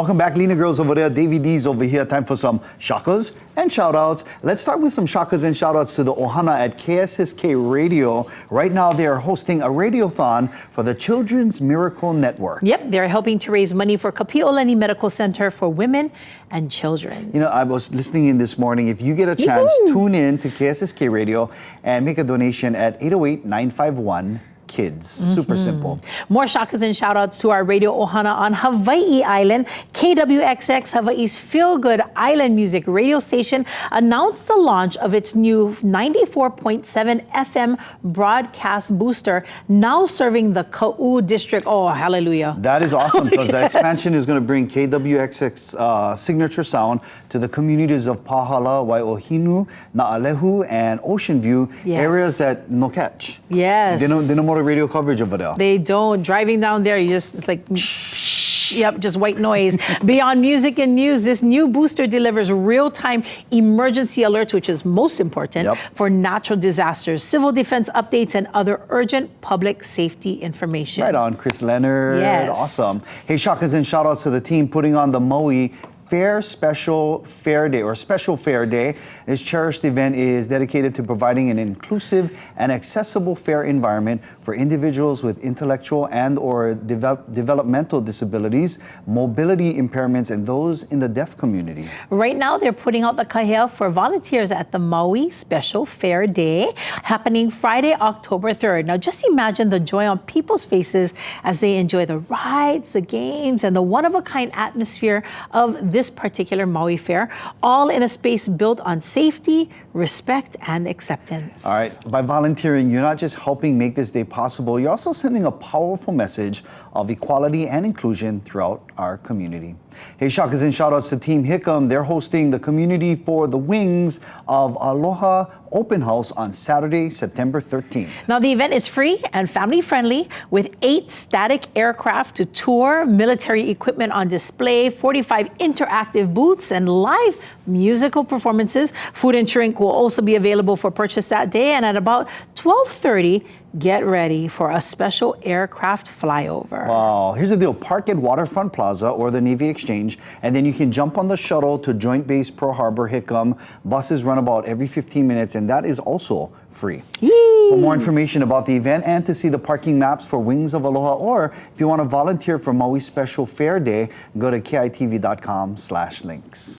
Welcome back, Lena Girls over there, Davey D's over here. Time for some shakas and shoutouts. Let's start with some shakas and shoutouts to the Ohana at KSSK Radio. Right now, they are hosting a radiothon for the Children's Miracle Network. Yep, they're helping to raise money for Kapi Olani Medical Center for women and children. You know, I was listening in this morning. If you get a chance, tune in to KSSK Radio and make a donation at 808-951 Kids. Super simple. More shakas and shoutouts to our Radio Ohana on Hawaii Island. KWXX, Hawaii's feel-good island music radio station, announced the launch of its new 94.7 FM broadcast booster, now serving the Kaʻū district. Oh, hallelujah. That is awesome, because the expansion is going to bring KWXX signature sound to the communities of Pahala, Waiohinu, Naʻalehu, and Ocean View, areas that no catch. Yes. They no more radio coverage over there. They don't. Driving down there, it's like, yep, just white noise. Beyond music and news, this new booster delivers real-time emergency alerts, which is most important for natural disasters, civil defense updates, and other urgent public safety information. Right on, Chris Leonard. Yes. Awesome. Hey, shakas and shoutouts to the team putting on the Maui Special Fair Day. This cherished event is dedicated to providing an inclusive and accessible fair environment for individuals with intellectual and or developmental disabilities, mobility impairments, and those in the deaf community. Right now, they're putting out the kahea for volunteers at the Maui Special Fair Day, happening Friday, October 3rd. Now, just imagine the joy on people's faces as they enjoy the rides, the games, and the one-of-a-kind atmosphere of this particular Maui Fair, all in a space built on safety, respect, and acceptance. All right, by volunteering, you're not just helping make this day possible, you're also sending a powerful message of equality and inclusion throughout our community. Hey, shakas and shoutouts to Team Hickam. They're hosting the Community for the Wings of Aloha open house on Saturday, September 13th. Now, the event is free and family-friendly with 8 static aircraft to tour, military equipment on display, 45 interactive booths, and live musical performances. Food and drink will also be available for purchase that day, and at about 12:30, get ready for a special aircraft flyover. Wow. Here's the deal. Park at Waterfront Plaza or the Navy Exchange, and then you can jump on the shuttle to Joint Base Pearl Harbor, Hickam. Buses run about every 15 minutes, and that is also free. Yee. For more information about the event and to see the parking maps for Wings of Aloha, or if you want to volunteer for Maui Special Fair Day, go to kitv.com/links.